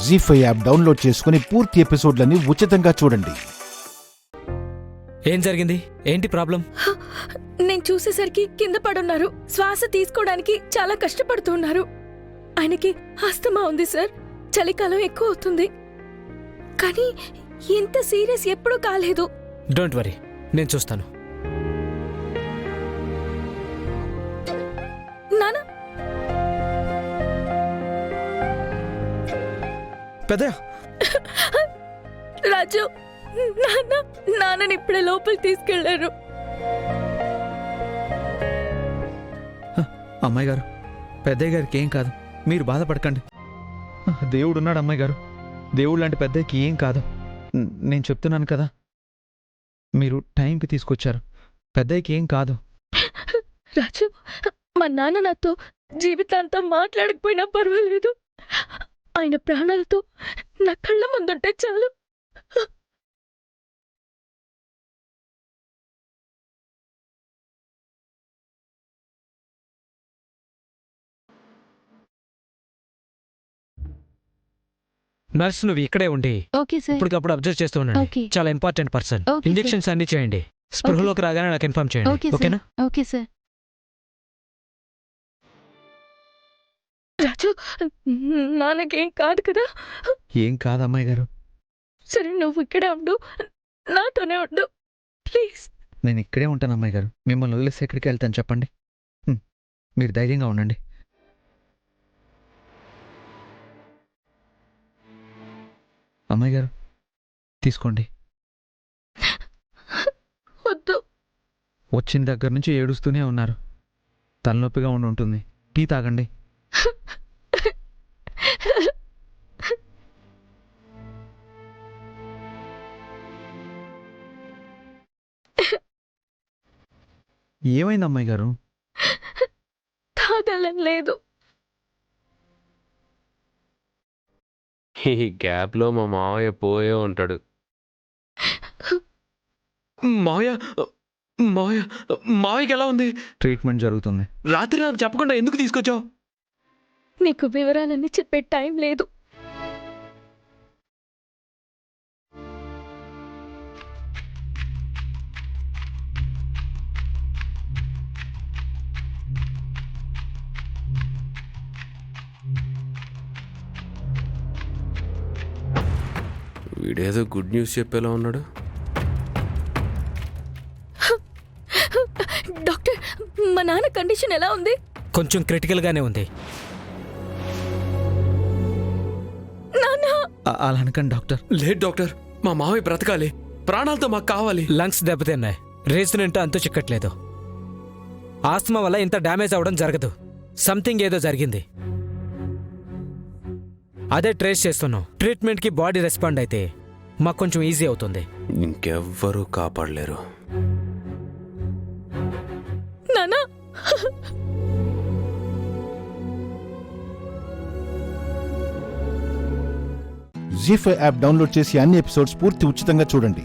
జీ5 app download చేసుకుని పూర్తి ఎపిసోడ్లని ఉచితంగా చూడండి. ఏం జరిగింది? ఏంటి ప్రాబ్లం? నేను చూసేసరికి కింద పడున్నారు. శ్వాస తీసుకోవడానికి చాలా కష్టపడుతున్నారు. ఆయనకి ఆస్తమా ఉంది సార్. చలికాలం ఎక్కువ అవుతుంది, కానీ ఇంత సీరియస్ ఎప్పుడూ కాలేదు. డోంట్ వరీ, నేను చూస్తాను. నానా, పెద్దయ్య, రాజు, నాన్నని ఇప్పుడే లోపలికి తీసుకెళ్లారు. అమ్మాయి గారు, పెద్దయ్య గారికి ఏం కాదు, మీరు బాధపడకండి. దేవుడున్నాడు అమ్మాయి గారు, దేవుడు లాంటి పెద్దయ్యకి ఏం కాదు. నేను చెప్తున్నాను కదా, మీరు టైంకి తీసుకొచ్చారు. పెద్దయ్యకి ఏం కాదు. రాజు, మా నాన్న నాతో జీవితాంతం మాట్లాడకపోయినా పర్వాలేదు. ఆయన ప్రాణాలతో నా కళ్ళ ముందుంటే చాలు. నర్స్, నువ్వు ఇక్కడే ఉండి ఇప్పటికప్పుడు అబ్జర్వ్ చేస్తూ ఉండండి. చాలా ఇంపార్టెంట్ పర్సన్. ఇంజెక్షన్స్ అన్ని చేయండి. స్పృహలోకి రాగానే నాకు ఇన్ఫార్మ్ చేయండి, ఓకేనా? Okay sir. రాజు, నాన్నకేం కాదు కదా? ఏం కాదు అమ్మాయి గారు. సరే, నువ్వు ఇక్కడే ఉండు, నాతోనే ఉండు ప్లీజ్. నేను ఇక్కడే ఉంటాను అమ్మాయి గారు. మిమ్మల్ని వదిలేసి ఎక్కడికి వెళ్తాను చెప్పండి. మీరు ధైర్యంగా ఉండండి. అమ్మాయి గారు, తీసుకోండి. వద్దు. వచ్చిన దగ్గర నుంచి ఏడుస్తూనే ఉన్నారు. తలనొప్పిగా ఉంటుంది. టీ తాగండి. ఏమైంది అమ్మాయి గారు? తాగాలని లేదు. ఈ గ్యాప్లో మా మావయ్య పోయే ఉంటాడు. మావయ్య, మావయ్య, మావయ్యకి ఎలా ఉంది? ట్రీట్మెంట్ జరుగుతుంది. రాత్రి నాకు చెప్పకుండా ఎందుకు తీసుకొచ్చావు? నీకు వివరాలన్నీ చెప్పే టైం లేదు. వీడేదో గుడ్ న్యూస్ చెప్పేలా ఉన్నాడు. డాక్టర్, మా నాన్న కండిషన్ ఎలా ఉంది? కొంచెం క్రిటికల్ గానే ఉంది. అలా అనకండి డాక్టర్. లేదు డాక్టర్, మా మావయ్య బ్రతకాలి. ప్రాణాలతో మాకు కావాలి. లంగ్స్ దెబ్బతిన్నాయి. రీజన్ ఏంటో అంతూ చిక్కట్లేదు. ఆస్తమా వల్ల ఇంత డ్యామేజ్ అవ్వడం జరగదు. సంథింగ్ ఏదో జరిగింది. అదే ట్రేస్ చేస్తున్నాం. ట్రీట్మెంట్కి బాడీ రెస్పాండ్ అయితే మాకు కొంచెం ఈజీ అవుతుంది. ఇంకెవ్వరూ కాపాడలేరు. నానా, జీ5 యాప్ డౌన్లోడ్ చేసి అన్ని ఎపిసోడ్స్ పూర్తి ఉచితంగా చూడండి.